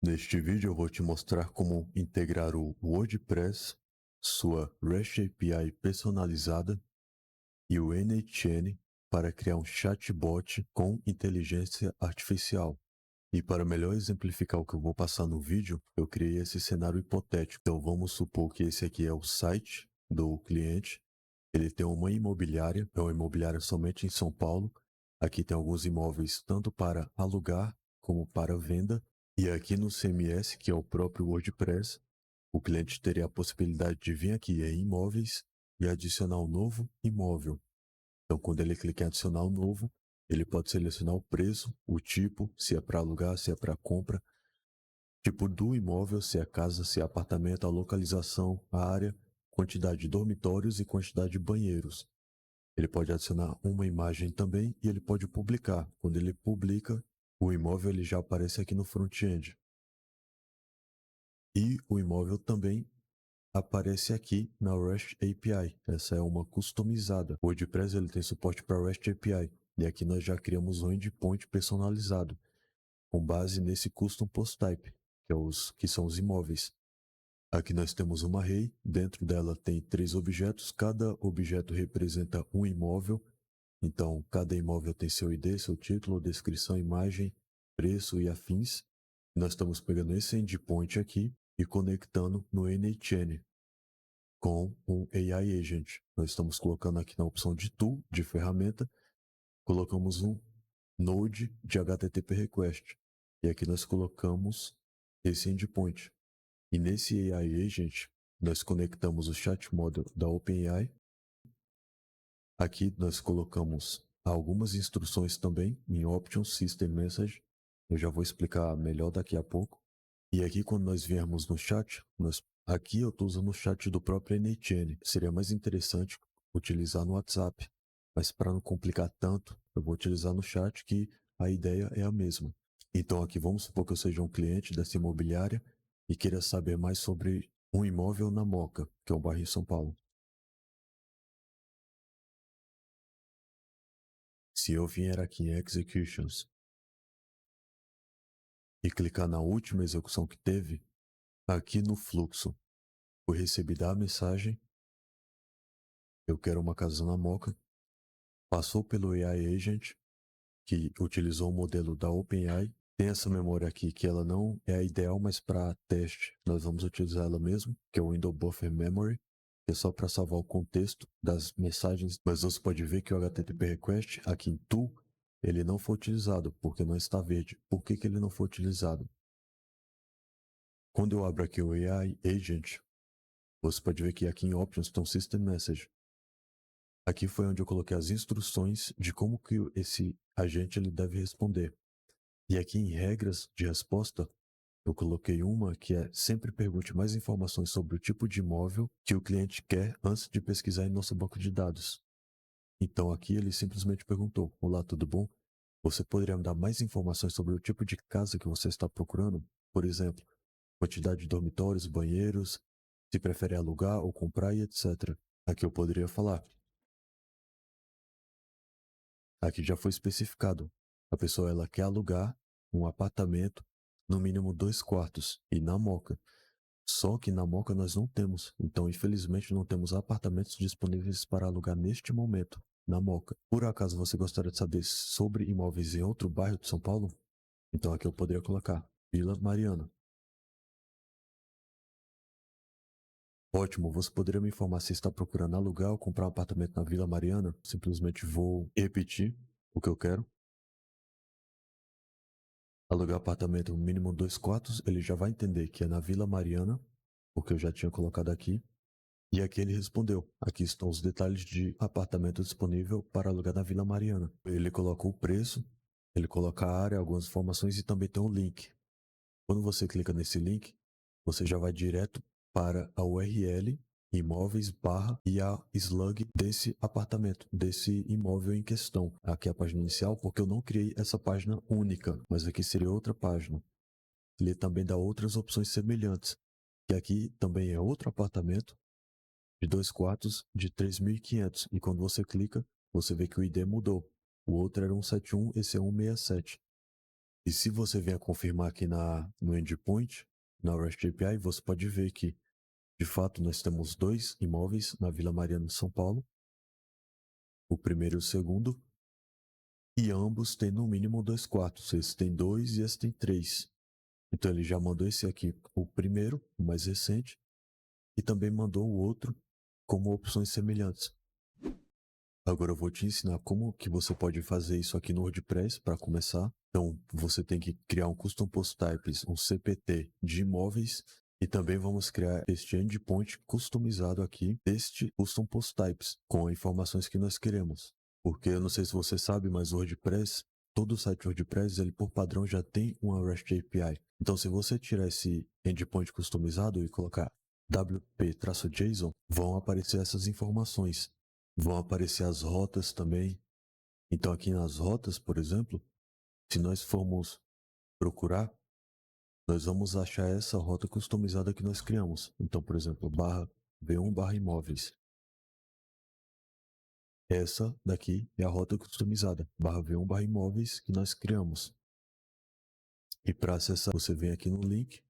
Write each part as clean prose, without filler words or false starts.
Neste vídeo eu vou te mostrar como integrar o WordPress, sua REST API personalizada e o NHN para criar um chatbot com inteligência artificial. E para melhor exemplificar o que eu vou passar no vídeo, eu criei esse cenário hipotético. Então vamos supor que esse aqui é o site do cliente. Ele tem uma imobiliária, é uma imobiliária somente em São Paulo. Aqui tem alguns imóveis tanto para alugar como para venda. E aqui no CMS, que é o próprio WordPress, o cliente teria a possibilidade de vir aqui em imóveis e adicionar um novo imóvel. Então, quando ele clicar em adicionar um novo, ele pode selecionar o preço, o tipo, se é para alugar, se é para compra, tipo do imóvel, se é casa, se é apartamento, a localização, a área, quantidade de dormitórios e quantidade de banheiros. Ele pode adicionar uma imagem também e ele pode publicar. Quando ele publica, o imóvel ele já aparece aqui no front-end. E o imóvel também aparece aqui na REST API. Essa é uma customizada. O WordPress ele tem suporte para REST API. E aqui nós já criamos um endpoint personalizado, com base nesse custom post type, que são os imóveis. Aqui nós temos uma array, dentro dela tem 3 objetos, cada objeto representa um imóvel. Então, cada imóvel tem seu ID, seu título, descrição, imagem, preço e afins. Nós estamos pegando esse endpoint aqui e conectando no NHN com um AI Agent. Nós estamos colocando aqui na opção de tool, de ferramenta, colocamos um node de HTTP request. E aqui nós colocamos esse endpoint. E nesse AI Agent, nós conectamos o chat model da OpenAI. Aqui nós colocamos algumas instruções também em Option System Message. Eu já vou explicar melhor daqui a pouco. E aqui quando nós viermos no chat, aqui eu estou usando o chat do próprio NHN. Seria mais interessante utilizar no WhatsApp. Mas para não complicar tanto, eu vou utilizar no chat que a ideia é a mesma. Então aqui vamos supor que eu seja um cliente dessa imobiliária e queira saber mais sobre um imóvel na Moca, que é um bairro em São Paulo. Se eu vier aqui em Executions e clicar na última execução que teve, aqui no fluxo, foi recebida a mensagem, eu quero uma casa na Moca, passou pelo AI Agent, que utilizou o modelo da OpenAI, tem essa memória aqui que ela não é a ideal, mas para teste nós vamos utilizar ela mesmo, que é o Window Buffer Memory, que é só para salvar o contexto das mensagens, mas você pode ver que o HTTP Request aqui em Tool, ele não foi utilizado, porque não está verde. Por que ele não foi utilizado? Quando eu abro aqui o AI Agent, você pode ver que aqui em Options tem um System Message. Aqui foi onde eu coloquei as instruções de como que esse agente ele deve responder. E aqui em regras de resposta, eu coloquei uma que é sempre pergunte mais informações sobre o tipo de imóvel que o cliente quer antes de pesquisar em nosso banco de dados. Então aqui ele simplesmente perguntou: olá, tudo bom? Você poderia me dar mais informações sobre o tipo de casa que você está procurando? Por exemplo, quantidade de dormitórios, banheiros, se prefere alugar ou comprar e etc. Aqui eu poderia falar. Aqui já foi especificado. A pessoa ela quer alugar um apartamento, no mínimo 2 quartos, e na Moca. Só que na Moca nós não temos. Então, infelizmente, não temos apartamentos disponíveis para alugar neste momento, na Moca. Por acaso você gostaria de saber sobre imóveis em outro bairro de São Paulo? Então aqui eu poderia colocar Vila Mariana. Ótimo, você poderia me informar se está procurando alugar ou comprar um apartamento na Vila Mariana? Simplesmente vou repetir o que eu quero. Alugar apartamento mínimo 2 quartos, ele já vai entender que é na Vila Mariana, porque eu já tinha colocado aqui. E aqui ele respondeu: aqui estão os detalhes de apartamento disponível para alugar na Vila Mariana. Ele coloca o preço, ele coloca a área, algumas informações e também tem um link. Quando você clica nesse link, você já vai direto para a URL imóveis barra e a slug desse apartamento, desse imóvel em questão. Aqui é a página inicial, porque eu não criei essa página única, mas aqui seria outra página. Ele também dá outras opções semelhantes, que aqui também é outro apartamento de 2 quartos de 3.500. E quando você clica, você vê que o ID mudou. O outro era 171, esse é 167. E se você vier confirmar aqui no endpoint, na REST API, você pode ver que, de fato, nós temos 2 imóveis na Vila Mariana de São Paulo, o primeiro e o segundo, e ambos têm no mínimo 2 quartos. Esse tem 2 e esse tem 3. Então ele já mandou esse aqui, o primeiro, o mais recente, e também mandou o outro como opções semelhantes. Agora eu vou te ensinar como que você pode fazer isso aqui no WordPress para começar. Então você tem que criar um Custom Post Types, um CPT de imóveis, e também vamos criar este endpoint customizado aqui deste Custom Post Types com informações que nós queremos. Porque eu não sei se você sabe, mas o WordPress, todo o site WordPress, ele por padrão já tem uma REST API. Então se você tirar esse endpoint customizado e colocar wp-json, vão aparecer essas informações. Vão aparecer as rotas também. Então aqui nas rotas, por exemplo, se nós formos procurar, nós vamos achar essa rota customizada que nós criamos. Então, por exemplo, barra v1 barra imóveis. Essa daqui é a rota customizada, barra v1 barra imóveis que nós criamos. E para acessar, você vem aqui no link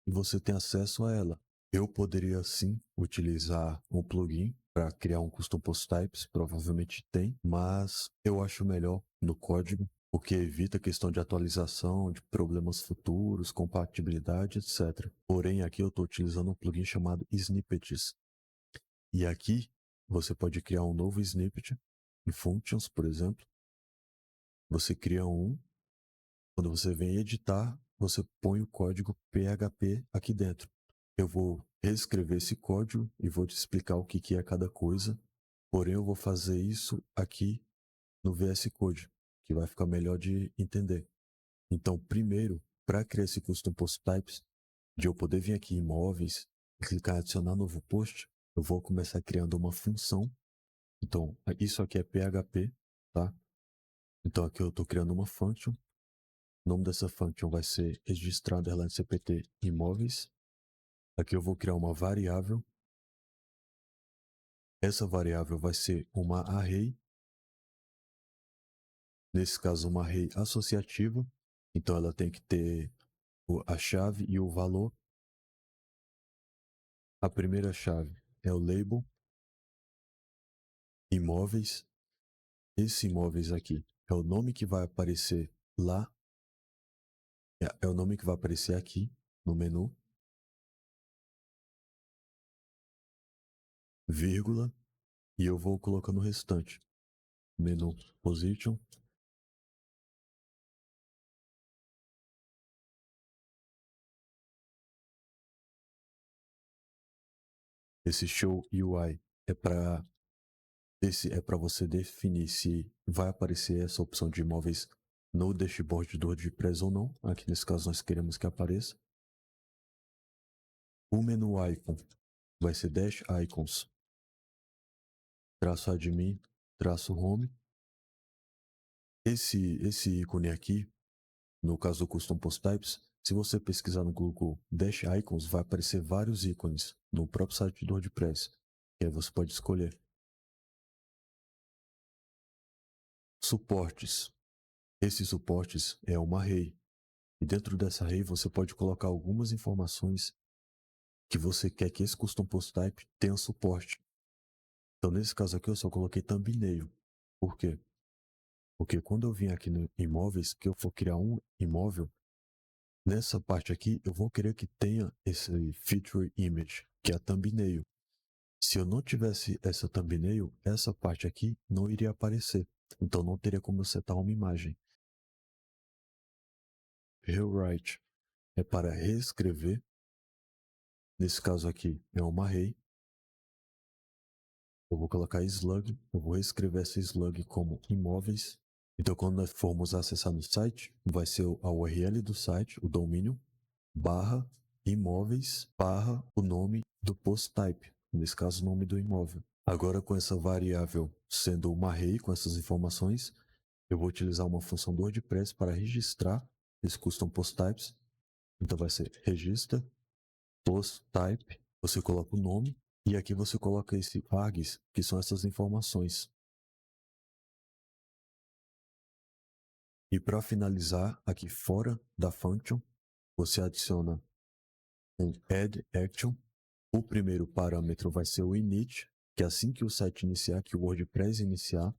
e você tem acesso a ela. Eu poderia sim utilizar um plugin para criar um custom post types, provavelmente tem, mas eu acho melhor no código, porque evita a questão de atualização, de problemas futuros, compatibilidade, etc. Porém, aqui eu estou utilizando um plugin chamado Snippets. E aqui você pode criar um novo snippet em Functions, por exemplo. Você cria um, quando você vem editar, você põe o código PHP aqui dentro. Eu vou reescrever esse código e vou te explicar o que é cada coisa. Porém, eu vou fazer isso aqui no VS Code, que vai ficar melhor de entender. Então, primeiro, para criar esse Custom Post Types, de eu poder vir aqui em imóveis, clicar em adicionar novo post, eu vou começar criando uma função. Então, isso aqui é PHP, tá? Então, aqui eu estou criando uma function. O nome dessa function vai ser registrado_cpt imóveis. Aqui eu vou criar uma variável. Essa variável vai ser uma array. Nesse caso, uma array associativa. Então, ela tem que ter a chave e o valor. A primeira chave é o label imóveis. Esse imóveis aqui é o nome que vai aparecer lá. É o nome que vai aparecer aqui no menu. Vírgula. E eu vou colocando o restante. Menu position. Esse show UI é para você definir se vai aparecer essa opção de imóveis no dashboard do WordPress ou não. Aqui nesse caso nós queremos que apareça. O menu icon vai ser dash icons -admin -home. Esse ícone aqui, no caso do Custom Post Types, se você pesquisar no Google Dash Icons, vai aparecer vários ícones no próprio site do WordPress. E aí você pode escolher. Suportes. Esses suportes é uma array. E dentro dessa array você pode colocar algumas informações que você quer que esse Custom Post Type tenha suporte. Então nesse caso aqui eu só coloquei thumbnail. Por quê? Porque quando eu vim aqui no imóveis, que eu for criar um imóvel, nessa parte aqui eu vou querer que tenha esse feature image, que é a thumbnail. Se eu não tivesse essa thumbnail, essa parte aqui não iria aparecer. Então não teria como eu setar uma imagem. Rewrite é para reescrever. Nesse caso aqui é uma array. Eu vou colocar slug, eu vou reescrever essa slug como imóveis. Então quando nós formos acessar no site, vai ser a URL do site, o domínio, barra imóveis, barra o nome do post type, nesse caso o nome do imóvel. Agora com essa variável sendo uma array com essas informações, eu vou utilizar uma função do WordPress para registrar esse custom post types. Então vai ser registra post type, você coloca o nome e aqui você coloca esse args, que são essas informações. E para finalizar, aqui fora da function, você adiciona um add action. O primeiro parâmetro vai ser o init, que assim que o site iniciar, que o WordPress iniciar,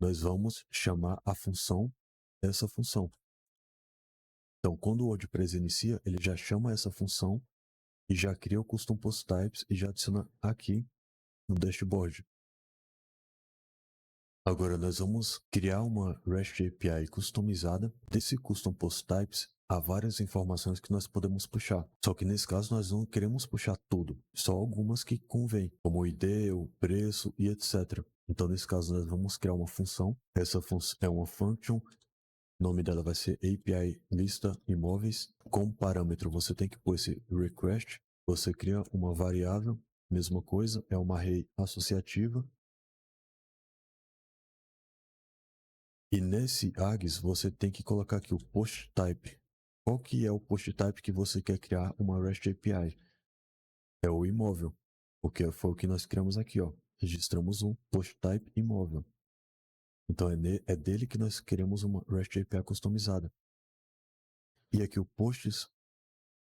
nós vamos chamar a função, essa função. Então, quando o WordPress inicia, ele já chama essa função e já cria o custom post types e já adiciona aqui no dashboard. Agora nós vamos criar uma REST API customizada. Desse custom post types, há várias informações que nós podemos puxar. Só que nesse caso nós não queremos puxar tudo, só algumas que convém, como o ID, o preço e etc. Então nesse caso nós vamos criar uma função. Essa função é uma function. O nome dela vai ser API lista imóveis. Como parâmetro você tem que pôr esse request. Você cria uma variável, mesma coisa, é uma array associativa. E nesse args você tem que colocar aqui o post type. Qual que é o post type que você quer criar uma REST API? É o imóvel, porque foi o que nós criamos aqui, ó. Registramos um post type imóvel. Então é dele que nós queremos uma REST API customizada. E aqui o posts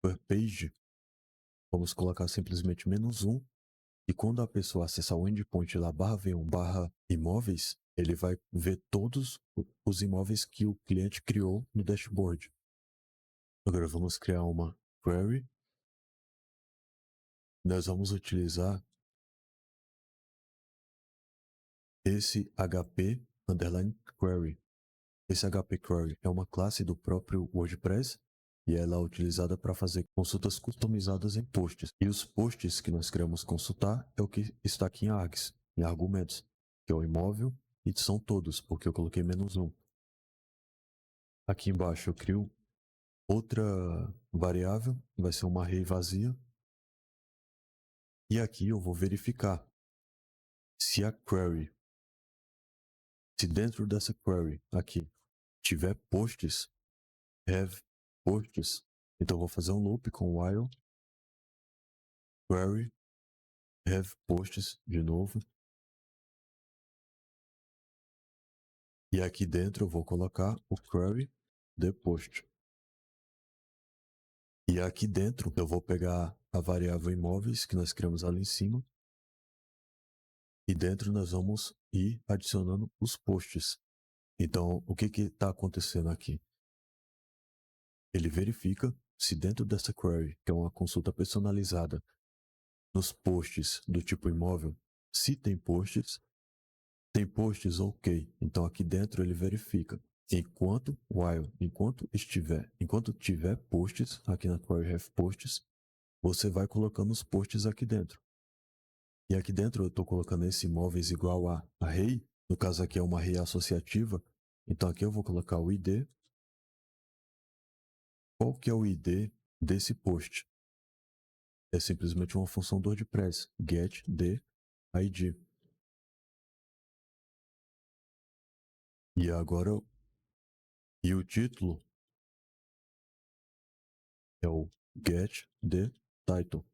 per page, vamos colocar simplesmente -1. E quando a pessoa acessar o endpoint lá /v1 /imóveis, ele vai ver todos os imóveis que o cliente criou no dashboard. Agora vamos criar uma query. Nós vamos utilizar esse HP underline query. Esse HP query é uma classe do próprio WordPress e ela é utilizada para fazer consultas customizadas em posts. E os posts que nós queremos consultar é o que está aqui em args, em argumentos, que é o imóvel, e são todos, porque eu coloquei -1. Aqui embaixo eu crio outra variável, vai ser uma array vazia. E aqui eu vou verificar se a query, se dentro dessa query aqui tiver posts, have posts, então eu vou fazer um loop com while query have posts de novo. E aqui dentro eu vou colocar o query the post. E aqui dentro eu vou pegar a variável imóveis que nós criamos ali em cima. E dentro nós vamos ir adicionando os posts. Então, o que está acontecendo aqui? Ele verifica se dentro dessa query, que é uma consulta personalizada, nos posts do tipo imóvel, se tem posts, ok. Então aqui dentro ele verifica. Enquanto tiver posts, aqui na query have posts, você vai colocando os posts aqui dentro. E aqui dentro eu estou colocando esse imóveis igual a array, no caso aqui é uma array associativa, então aqui eu vou colocar o ID. Qual que é o ID desse post? É simplesmente uma função do WordPress, get the ID. E agora, e o título é o get the title.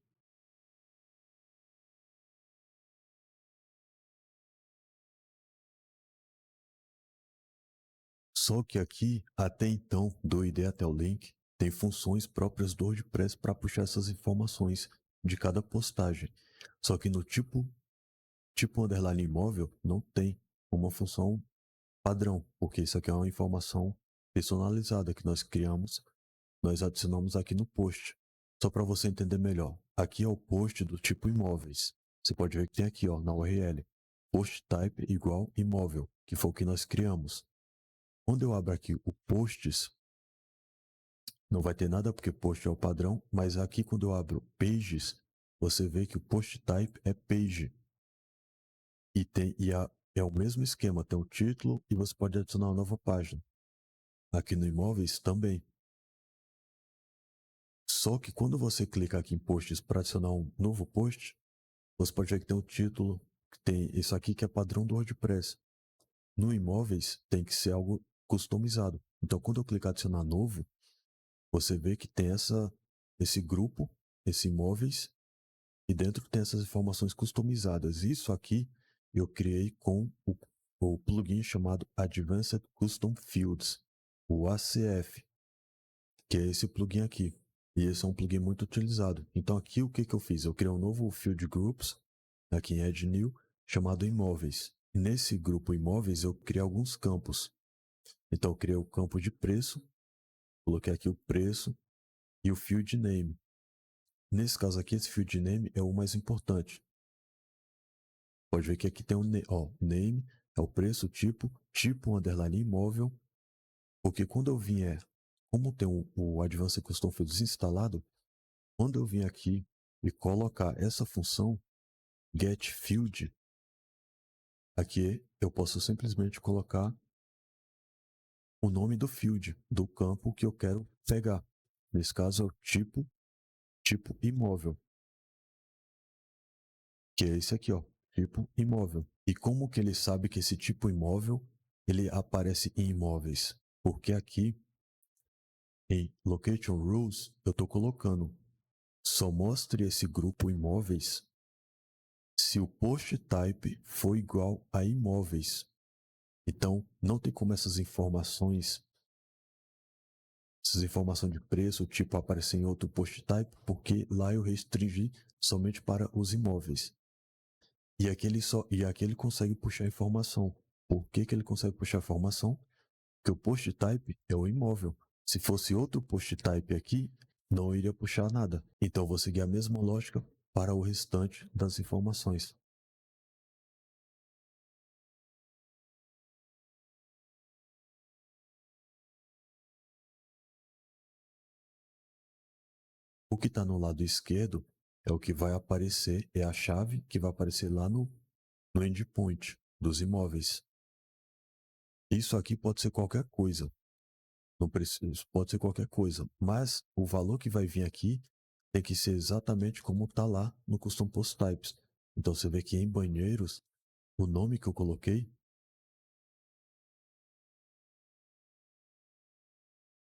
Só que aqui, até então, do ID até o link, tem funções próprias do WordPress para puxar essas informações de cada postagem. Só que no tipo underline imóvel, não tem uma função padrão, porque isso aqui é uma informação personalizada que nós criamos, nós adicionamos aqui no post. Só para você entender melhor, aqui é o post do tipo imóveis. Você pode ver que tem aqui, ó, na URL, post type igual imóvel, que foi o que nós criamos. Quando eu abro aqui o posts, não vai ter nada porque post é o padrão, mas aqui quando eu abro pages, você vê que o post type é page. É o mesmo esquema, tem o título e você pode adicionar uma nova página. Aqui no imóveis também. Só que quando você clica aqui em posts para adicionar um novo post, você pode ver que tem o título, que tem isso aqui que é padrão do WordPress. No imóveis tem que ser algo customizado. Então quando eu clicar adicionar novo, você vê que tem esse grupo, esse imóveis, e dentro tem essas informações customizadas. Isso aqui eu criei com o plugin chamado Advanced Custom Fields, o ACF, que é esse plugin aqui. E esse é um plugin muito utilizado. Então aqui o que eu fiz? Eu criei um novo Field Groups, aqui em Add New, chamado Imóveis. Nesse grupo Imóveis eu criei alguns campos. Então eu criei o campo de preço, coloquei aqui o preço e o Field Name. Nesse caso aqui, esse Field Name é o mais importante. Pode ver que aqui tem name, é o preço, tipo underline imóvel, porque quando eu vier, como tem o Advanced Custom Fields instalado, quando eu vim aqui e colocar essa função getField, aqui eu posso simplesmente colocar o nome do field, do campo que eu quero pegar. Nesse caso é o tipo imóvel, que é esse aqui, ó, tipo imóvel. E como que ele sabe que esse tipo imóvel ele aparece em imóveis? Porque aqui em Location Rules eu estou colocando só mostre esse grupo imóveis se o post type for igual a imóveis. Então não tem como essas informações de preço, tipo aparecer em outro post type, porque lá eu restringi somente para os imóveis. E aqui ele consegue puxar informação. Por que ele consegue puxar informação? Porque o post type é o imóvel. Se fosse outro post type aqui, não iria puxar nada. Então eu vou seguir a mesma lógica para o restante das informações. O que está no lado esquerdo é o que vai aparecer, é a chave que vai aparecer lá no endpoint dos imóveis. Isso aqui pode ser qualquer coisa. Não precisa, pode ser qualquer coisa, mas o valor que vai vir aqui tem que ser exatamente como está lá no Custom Post Types. Então você vê que em banheiros, o nome que eu coloquei,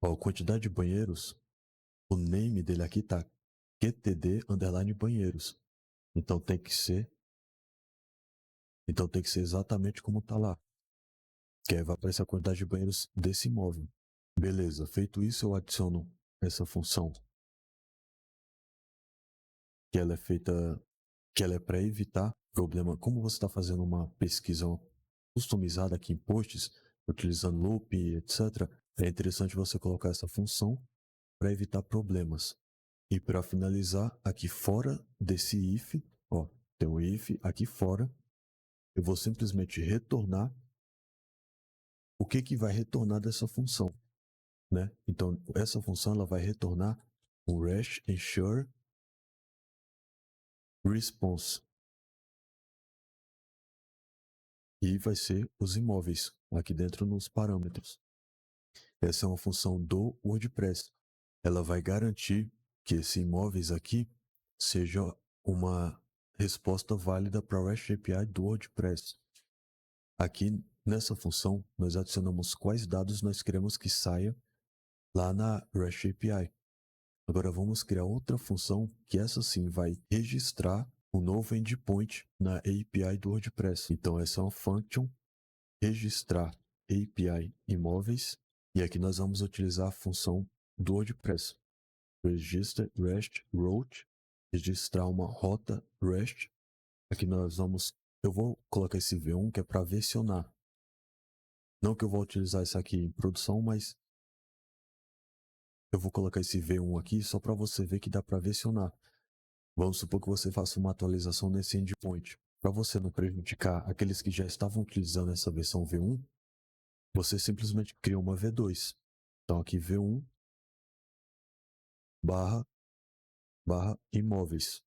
ó, a quantidade de banheiros, o name dele aqui está QTD underline banheiros. Então tem que ser exatamente como está lá. Que aí vai aparecer a quantidade de banheiros desse imóvel. Beleza, feito isso, eu adiciono essa função que ela é feita, que ela é para evitar problema. Como você está fazendo uma pesquisa customizada aqui em posts, utilizando loop, etc., é interessante você colocar essa função para evitar problemas. E para finalizar, aqui fora desse if, ó, tem o if aqui fora, eu vou simplesmente retornar o que vai retornar dessa função, né? Então, essa função ela vai retornar o REST ensure response e vai ser os imóveis aqui dentro nos parâmetros. Essa é uma função do WordPress. Ela vai garantir que esse imóveis aqui seja uma resposta válida para a REST API do WordPress. Aqui nessa função, nós adicionamos quais dados nós queremos que saia lá na REST API. Agora vamos criar outra função que essa sim vai registrar um novo endpoint na API do WordPress. Então essa é uma function registrar API imóveis e aqui nós vamos utilizar a função do WordPress. Register REST route, registrar uma rota REST. Aqui eu vou colocar esse V1 que é para versionar. Não que eu vou utilizar isso aqui em produção, mas eu vou colocar esse V1 aqui só para você ver que dá para versionar. Vamos supor que você faça uma atualização nesse endpoint. Para você não prejudicar aqueles que já estavam utilizando essa versão V1, você simplesmente cria uma V2. Então aqui V1 barra imóveis.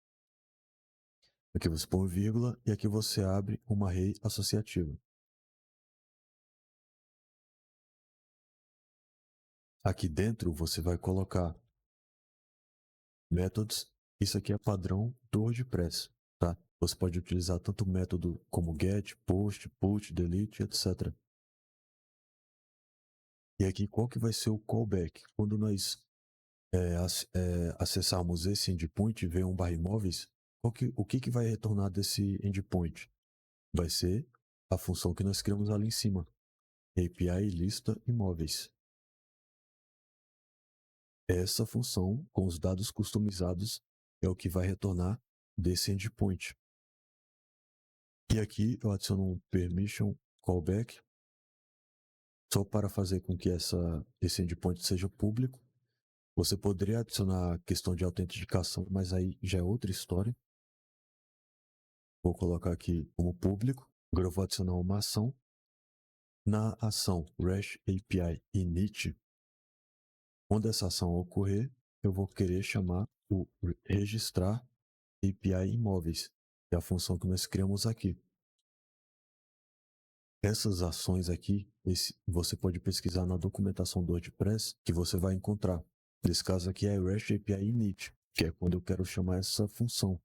Aqui você põe vírgula e aqui você abre uma array associativa. Aqui dentro você vai colocar métodos. Isso aqui é padrão do WordPress, tá? Você pode utilizar tanto método como get, post, put, delete, etc. E aqui qual que vai ser o callback? Quando nós acessarmos esse endpoint e ver um barra imóveis, o que vai retornar desse endpoint? Vai ser a função que nós criamos ali em cima, API lista imóveis. Essa função, com os dados customizados, é o que vai retornar desse endpoint. E aqui eu adiciono um permission callback, só para fazer com que esse endpoint seja público. Você poderia adicionar a questão de autenticação, mas aí já é outra história. Vou colocar aqui como público. Agora eu vou adicionar uma ação. Na ação REST API init, quando essa ação ocorrer, eu vou querer chamar o registrar API imóveis, que é a função que nós criamos aqui. Essas ações aqui, você pode pesquisar na documentação do WordPress que você vai encontrar. Nesse caso aqui é REST API init, que é quando eu quero chamar essa função.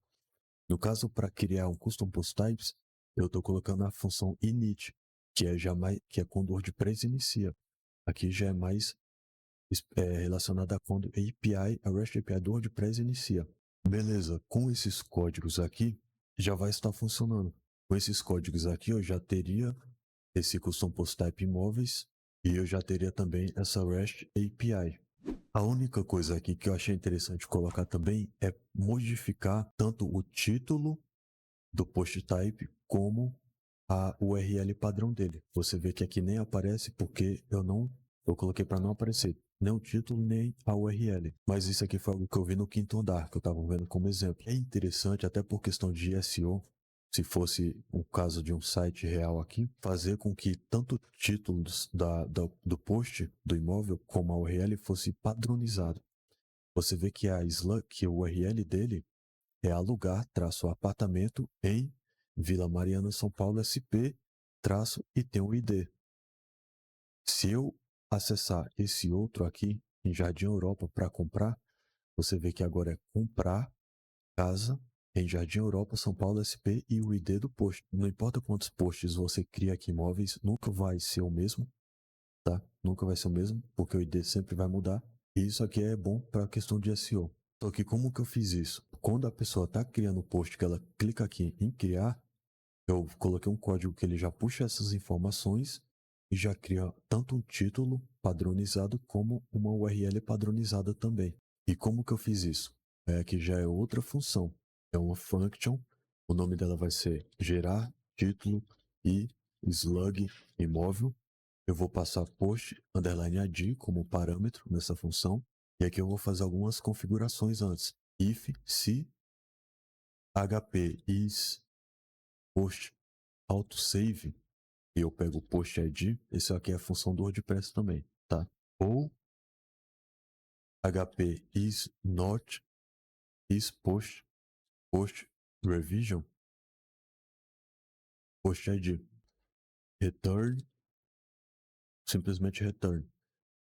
No caso, para criar um custom post types, eu estou colocando a função init, que é quando o WordPress inicia. Aqui já é mais relacionada a quando a REST API do WordPress inicia. Beleza, com esses códigos aqui, já vai estar funcionando. Com esses códigos aqui, eu já teria esse custom post type imóveis e eu já teria também essa REST API. A única coisa aqui que eu achei interessante colocar também é modificar tanto o título do post type como a URL padrão dele. Você vê que aqui nem aparece porque eu coloquei para não aparecer nem o título nem a URL. Mas isso aqui foi algo que eu vi no quinto andar, que eu estava vendo como exemplo. É interessante até por questão de SEO, se fosse o caso de um site real aqui, fazer com que tanto o título do post do imóvel como a URL fosse padronizado. Você vê que que o URL dele é alugar-apartamento em Vila Mariana, São Paulo, SP, e tem um ID. Se eu acessar esse outro aqui, em Jardim Europa, para comprar, você vê que agora é comprar casa em Jardim Europa, São Paulo, SP e o ID do post. Não importa quantos posts você cria aqui imóveis, nunca vai ser o mesmo, tá? Nunca vai ser o mesmo, porque o ID sempre vai mudar. E isso aqui é bom para a questão de SEO. Só que como que eu fiz isso? Quando a pessoa está criando o post, que ela clica aqui em criar, eu coloquei um código que ele já puxa essas informações e já cria tanto um título padronizado como uma URL padronizada também. E como que eu fiz isso? Aqui já é outra função. É uma function. O nome dela vai ser gerar título e slug imóvel. Eu vou passar post underline id como parâmetro nessa função. E aqui eu vou fazer algumas configurações antes. If, se, hp is post autosave, e eu pego o post ID, esse aqui é a função do WordPress também, tá? Ou hp is not is post revision, post ID, return, simplesmente return,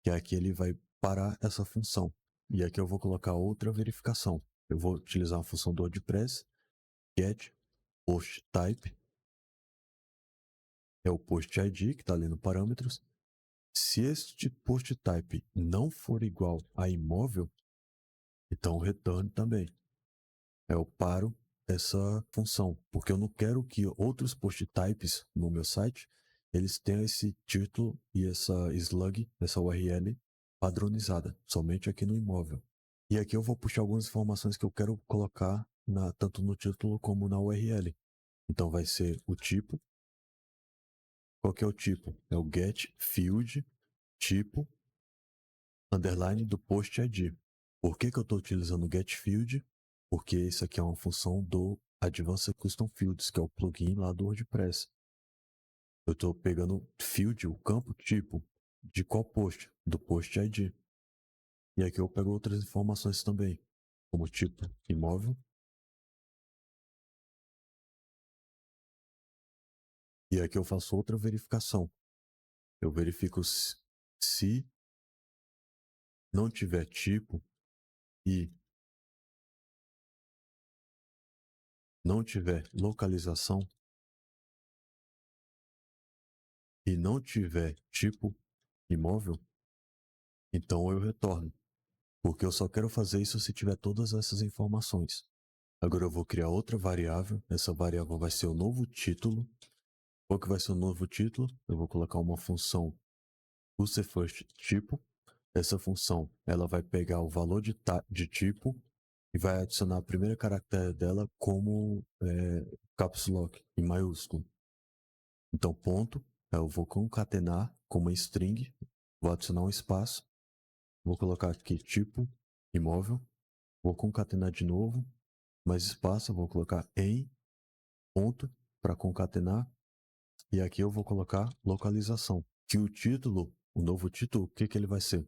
que aqui ele vai parar essa função. E aqui eu vou colocar outra verificação. Eu vou utilizar a função do WordPress, get post type, é o post ID que está ali no parâmetros. Se este post type não for igual a imóvel, então return também. Eu paro essa função, porque eu não quero que outros post types no meu site eles tenham esse título e essa slug, essa URL padronizada, somente aqui no imóvel. E aqui eu vou puxar algumas informações que eu quero colocar tanto no título como na URL. Então vai ser o tipo. Qual que é o tipo? É o get field tipo underline do post ID. Por que eu estou utilizando o getField? Porque isso aqui é uma função do Advanced Custom Fields, que é o plugin lá do WordPress. Eu estou pegando field, o campo tipo, de qual post? Do post ID. E aqui eu pego outras informações também, como tipo imóvel. E aqui eu faço outra verificação. Eu verifico se não tiver tipo e não tiver localização e não tiver tipo imóvel, então eu retorno, porque eu só quero fazer isso se tiver todas essas informações. Agora eu vou criar outra variável, essa variável vai ser o novo título. Qual que vai ser o novo título? Eu vou colocar uma função useFirst tipo. Essa função ela vai pegar o valor de tipo e vai adicionar o primeiro caractere dela como caps lock, em maiúsculo. Então, ponto, eu vou concatenar como string, vou adicionar um espaço, vou colocar aqui tipo imóvel, vou concatenar de novo, mais espaço, vou colocar em ponto para concatenar, e aqui eu vou colocar localização. Que o título, o novo título, o que ele vai ser?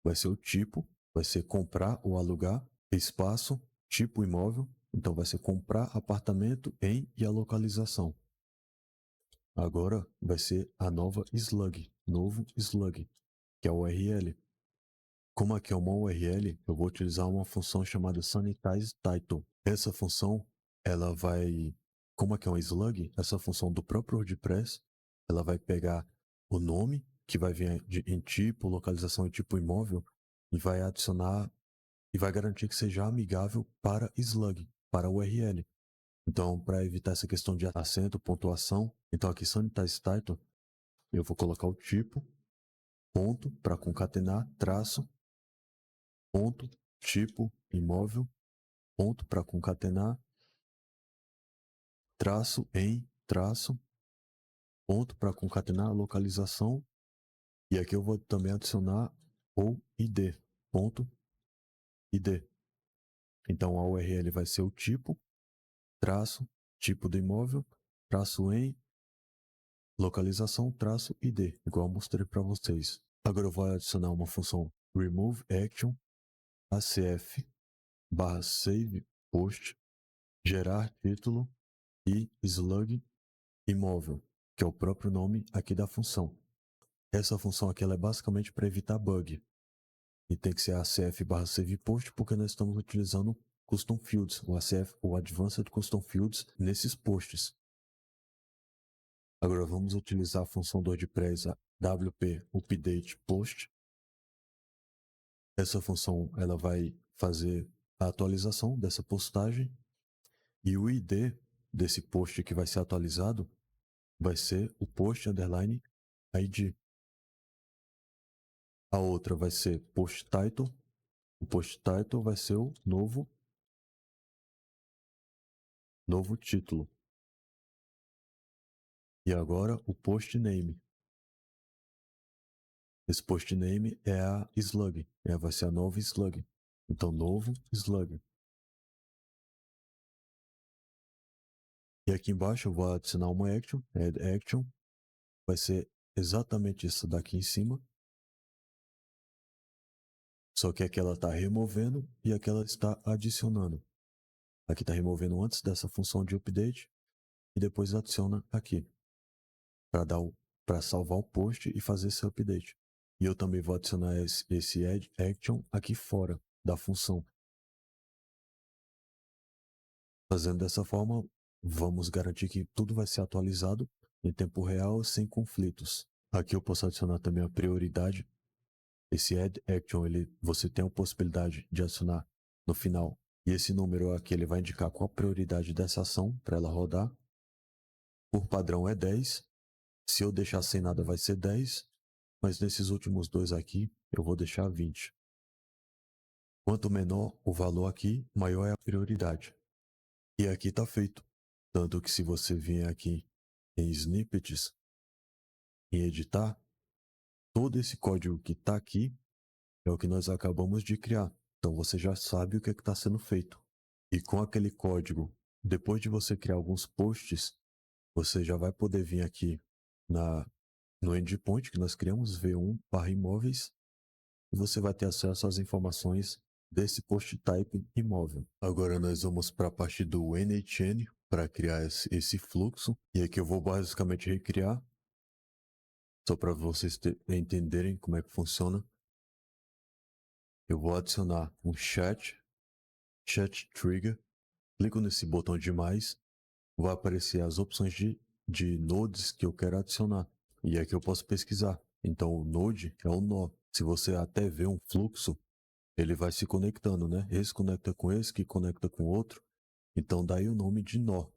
Vai ser o tipo, vai ser comprar ou alugar, espaço, tipo imóvel, então vai ser comprar apartamento em e a localização. Agora vai ser a nova slug, novo slug, que é o URL. Como aqui é uma URL, eu vou utilizar uma função chamada sanitizeTitle. Essa função, ela vai, como aqui é um slug, essa função do próprio WordPress, ela vai pegar o nome, que vai vir em tipo, localização e tipo imóvel, e vai adicionar, e vai garantir que seja amigável para slug, para URL. Então, para evitar essa questão de acento, pontuação, então aqui sanitizeTitle, eu vou colocar o tipo, ponto, para concatenar, traço, ponto, tipo, imóvel, ponto para concatenar, traço em, traço, ponto para concatenar a localização, e aqui eu vou também adicionar o ID, ponto, ID. Então a URL vai ser o tipo, traço, tipo do imóvel, traço em, localização, traço ID, igual eu mostrei para vocês. Agora eu vou adicionar uma função remove action, acf, barra save post, gerar título e slug imóvel, que é o próprio nome aqui da função. Essa função aqui ela é basicamente para evitar bug. E tem que ser acf barra save post, porque nós estamos utilizando custom fields, o acf, o advanced custom fields, nesses posts. Agora vamos utilizar a função do WordPress wp update post. Essa função ela vai fazer a atualização dessa postagem e o ID desse post que vai ser atualizado vai ser o post underline ID. A outra vai ser post title. O post title vai ser o novo título. E agora o post name. Esse post name é a slug, vai ser a nova slug. Então, novo slug. E aqui embaixo eu vou adicionar uma action, add action. Vai ser exatamente isso daqui em cima. Só que aqui ela está removendo e aqui ela está adicionando. Aqui está removendo antes dessa função de update e depois adiciona aqui para salvar o post e fazer esse update. E eu também vou adicionar esse add action aqui fora da função. Fazendo dessa forma, vamos garantir que tudo vai ser atualizado em tempo real sem conflitos. Aqui eu posso adicionar também a prioridade. Esse add action, você tem a possibilidade de adicionar no final. E esse número aqui ele vai indicar qual a prioridade dessa ação para ela rodar. Por padrão é 10. Se eu deixar sem nada vai ser 10. Mas nesses últimos dois aqui, eu vou deixar 20. Quanto menor o valor aqui, maior é a prioridade. E aqui está feito. Tanto que se você vier aqui em snippets, em editar, todo esse código que está aqui é o que nós acabamos de criar. Então você já sabe o que está sendo feito. E com aquele código, depois de você criar alguns posts, você já vai poder vir aqui no endpoint que nós criamos, v1/imóveis, e você vai ter acesso às informações desse post type imóvel. Agora nós vamos para a parte do nhn para criar esse fluxo. E aqui eu vou basicamente recriar, só para vocês entenderem como é que funciona. Eu vou adicionar um chat trigger, clico nesse botão de mais, vai aparecer as opções de nodes que eu quero adicionar. E aqui eu posso pesquisar. Então o node é o nó. Se você até vê um fluxo, ele vai se conectando, né? Esse conecta com esse, que conecta com outro. Então daí o nome de nó,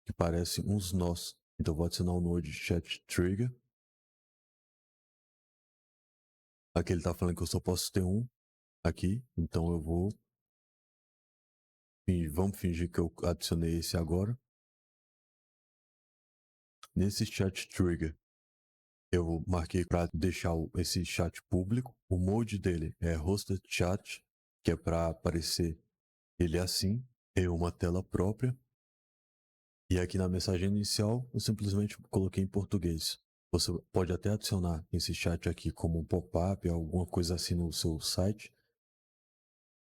que parece uns nós. Então eu vou adicionar o Node Chat Trigger. Aqui ele tá falando que eu só posso ter um aqui, então eu vou... Vamos fingir que eu adicionei esse agora. Nesse Chat Trigger, eu marquei para deixar esse chat público. O mode dele é Hosted Chat, que é para aparecer ele assim, em uma tela própria. E aqui na mensagem inicial, eu simplesmente coloquei em português. Você pode até adicionar esse chat aqui como um pop-up, alguma coisa assim no seu site.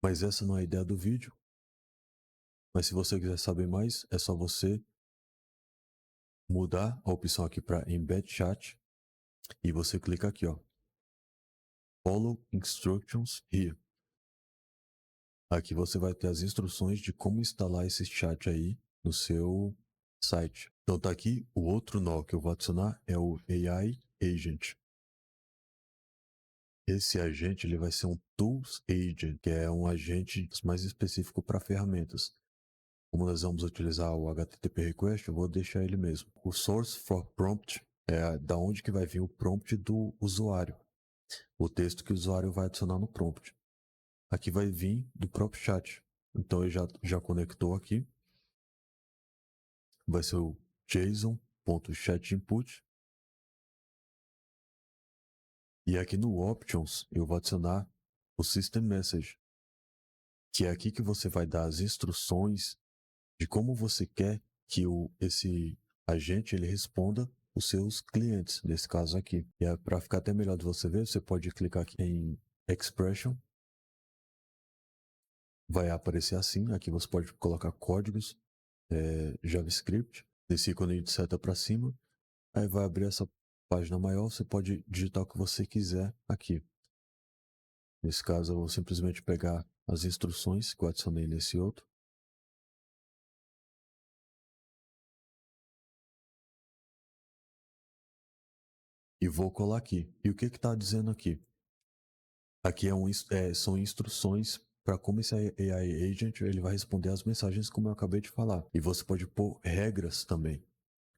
Mas essa não é a ideia do vídeo. Mas se você quiser saber mais, é só você mudar a opção aqui para Embed Chat. E você clica aqui, ó. Follow Instructions Here. Aqui você vai ter as instruções de como instalar esse chat aí no seu site. Então tá aqui, o outro nó que eu vou adicionar é o AI Agent. Esse agente ele vai ser um Tools Agent, que é um agente mais específico para ferramentas. Como nós vamos utilizar o HTTP Request, eu vou deixar ele mesmo. O Source for Prompt é da onde que vai vir o prompt do usuário. O texto que o usuário vai adicionar no prompt. Aqui vai vir do próprio chat. Então ele já conectou aqui. Vai ser o JSON.chatInput. E aqui no Options eu vou adicionar o System Message, que é aqui que você vai dar as instruções de como você quer que esse agente ele responda os seus clientes, nesse caso aqui. E para ficar até melhor de você ver, você pode clicar aqui em Expression. Vai aparecer assim, aqui você pode colocar códigos, JavaScript, nesse ícone de seta para cima. Aí vai abrir essa página maior, você pode digitar o que você quiser aqui. Nesse caso, eu vou simplesmente pegar as instruções que eu adicionei nesse outro. E vou colar aqui. E o que está dizendo aqui? Aqui são instruções para como esse AI Agent ele vai responder as mensagens como eu acabei de falar. E você pode pôr regras também.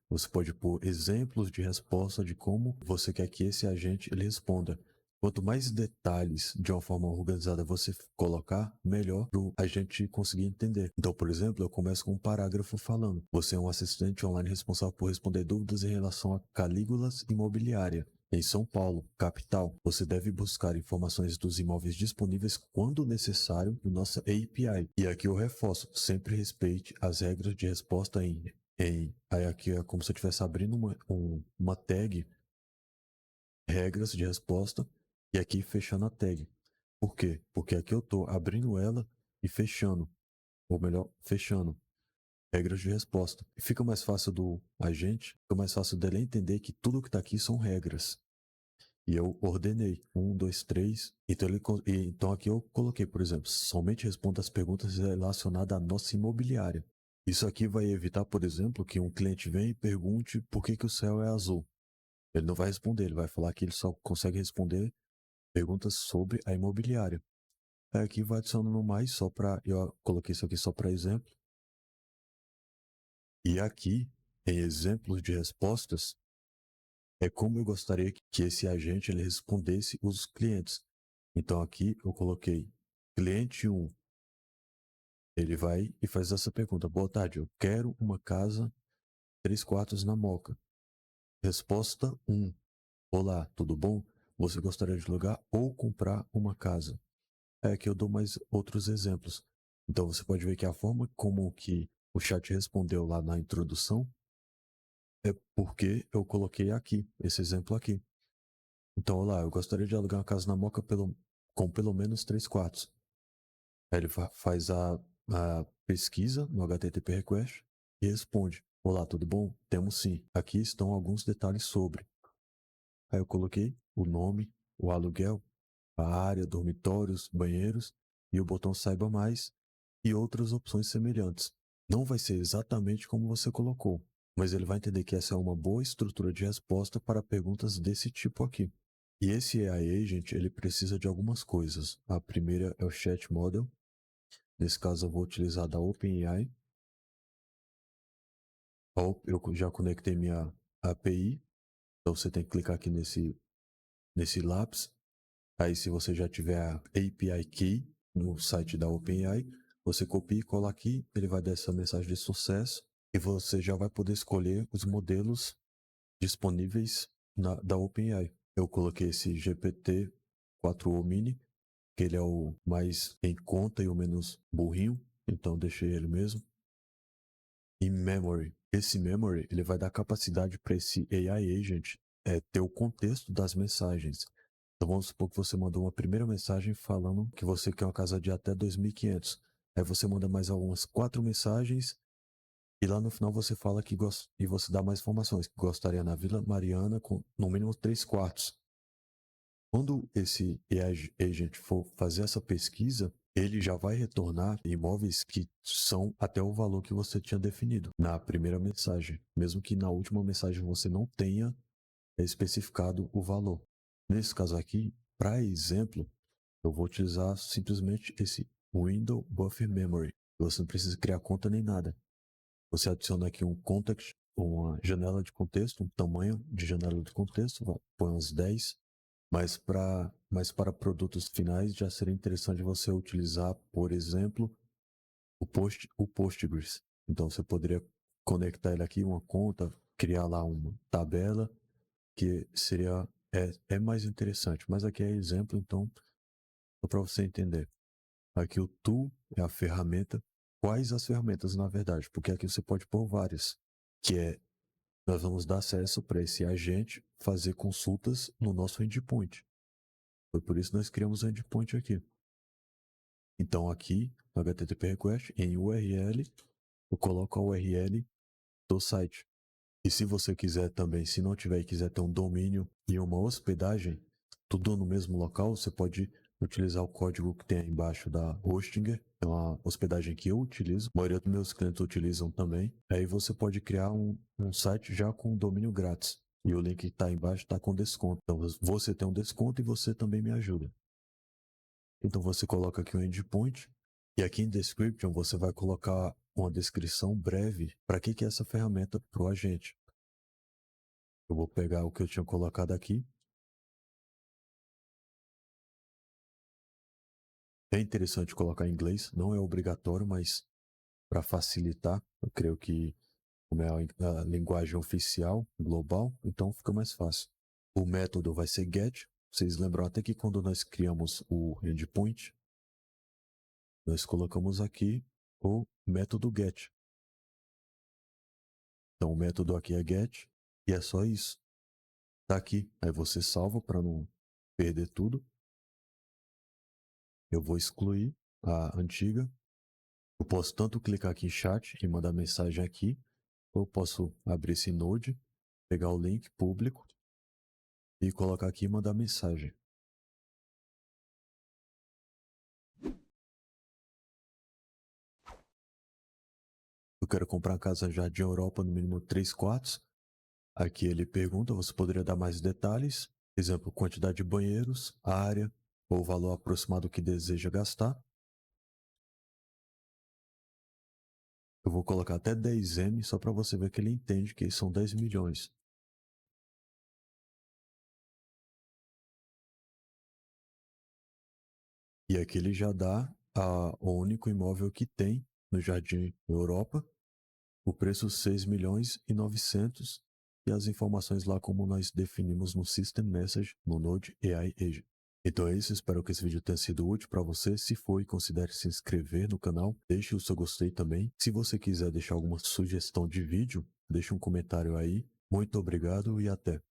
Você pode pôr exemplos de resposta de como você quer que esse agente ele responda. Quanto mais detalhes de uma forma organizada você colocar, melhor para o agente conseguir entender. Então, por exemplo, eu começo com um parágrafo falando: você é um assistente online responsável por responder dúvidas em relação a Calígulas Imobiliária. Em São Paulo, capital, você deve buscar informações dos imóveis disponíveis quando necessário no nossa API. E aqui eu reforço, sempre respeite as regras de resposta aí aqui é como se eu estivesse abrindo uma tag, regras de resposta, e aqui fechando a tag. Por quê? Porque aqui eu estou abrindo ela e fechando, ou melhor, fechando regras de resposta. E fica mais fácil do agente, fica mais fácil dele entender que tudo que está aqui são regras. E eu ordenei 1, 2, 3. Então aqui eu coloquei, por exemplo, somente responda as perguntas relacionadas à nossa imobiliária. Isso aqui vai evitar, por exemplo, que um cliente venha e pergunte por que o céu é azul. Ele não vai responder, ele vai falar que ele só consegue responder perguntas sobre a imobiliária. Aqui vai adicionando mais só para... Eu coloquei isso aqui só para exemplo. E aqui, em exemplos de respostas, é como eu gostaria que esse agente ele respondesse os clientes. Então aqui eu coloquei cliente 1. Ele vai e faz essa pergunta: boa tarde, eu quero uma casa 3 quartos na Moca. Resposta 1. Olá, tudo bom? Você gostaria de alugar ou comprar uma casa? Aqui eu dou mais outros exemplos. Então você pode ver que a forma como que o chat respondeu lá na introdução é porque eu coloquei aqui, esse exemplo aqui. Então, olá, eu gostaria de alugar uma casa na Moca com pelo menos 3 quartos. Aí ele faz a pesquisa no HTTP Request e responde: olá, tudo bom? Temos sim. Aqui estão alguns detalhes sobre. Aí eu coloquei o nome, o aluguel, a área, dormitórios, banheiros e o botão Saiba Mais e outras opções semelhantes. Não vai ser exatamente como você colocou, mas ele vai entender que essa é uma boa estrutura de resposta para perguntas desse tipo aqui. E esse AI Agent, ele precisa de algumas coisas. A primeira é o Chat Model. Nesse caso, eu vou utilizar da OpenAI. Ó, eu já conectei minha API, então você tem que clicar aqui nesse lápis. Aí se você já tiver a API Key no site da OpenAI, você copia e cola aqui, ele vai dar essa mensagem de sucesso e você já vai poder escolher os modelos disponíveis da OpenAI. Eu coloquei esse GPT-4o Mini, que ele é o mais em conta e o menos burrinho, então deixei ele mesmo. E Memory. Esse Memory, ele vai dar capacidade para esse AI Agent ter o contexto das mensagens. Então vamos supor que você mandou uma primeira mensagem falando que você quer uma casa de até 2.500. Aí você manda mais algumas 4 mensagens e lá no final você fala que e você dá mais informações, que gostaria na Vila Mariana com no mínimo 3 quartos. Quando esse AI Agent for fazer essa pesquisa, ele já vai retornar imóveis que são até o valor que você tinha definido na primeira mensagem, mesmo que na última mensagem você não tenha especificado o valor. Nesse caso aqui, para exemplo, eu vou utilizar simplesmente esse Window Buffer Memory. Você não precisa criar conta nem nada. Você adiciona aqui um context, uma janela de contexto, um tamanho de janela de contexto, põe uns 10. Mas para produtos finais já seria interessante você utilizar, por exemplo, o Postgres. Então você poderia conectar ele aqui, uma conta, criar lá uma tabela, que seria é mais interessante. Mas aqui é exemplo, então, só para você entender. Aqui o tool é a ferramenta. Quais as ferramentas, na verdade? Porque aqui você pode pôr várias, que é nós vamos dar acesso para esse agente fazer consultas no nosso endpoint. Foi por isso que nós criamos o endpoint aqui. Então aqui, no HTTP request, em URL, eu coloco a URL do site. E se você quiser também, se não tiver e quiser ter um domínio e uma hospedagem, tudo no mesmo local, você pode utilizar o código que tem aí embaixo da Hostinger, é uma hospedagem que eu utilizo, a maioria dos meus clientes utilizam também. Aí você pode criar um site já com domínio grátis. E o link que está embaixo está com desconto. Então você tem um desconto e você também me ajuda. Então você coloca aqui o endpoint e aqui em description você vai colocar uma descrição breve para que é essa ferramenta para o agente. Eu vou pegar o que eu tinha colocado aqui. É interessante colocar em inglês, não é obrigatório, mas para facilitar, eu creio que como é a linguagem oficial, global, então fica mais fácil. O método vai ser get. Vocês lembram até que quando nós criamos o endpoint, nós colocamos aqui o método get. Então o método aqui é get e é só isso. Tá aqui. Aí você salva para não perder tudo. Eu vou excluir a antiga. Eu posso tanto clicar aqui em chat e mandar mensagem aqui, ou eu posso abrir esse Node, pegar o link público e colocar aqui e mandar mensagem. Eu quero comprar uma casa Jardim Europa no mínimo 3 quartos. Aqui ele pergunta, você poderia dar mais detalhes, exemplo, quantidade de banheiros, área ou o valor aproximado que deseja gastar. Eu vou colocar até 10M só para você ver que ele entende que são 10 milhões. E aqui ele já dá o único imóvel que tem no Jardim Europa, o preço 6 milhões e 900 e as informações lá como nós definimos no System Message no Node AI Agent. Então é isso, espero que esse vídeo tenha sido útil para você. Se foi, considere se inscrever no canal, deixe o seu gostei também. Se você quiser deixar alguma sugestão de vídeo, deixe um comentário aí. Muito obrigado e até!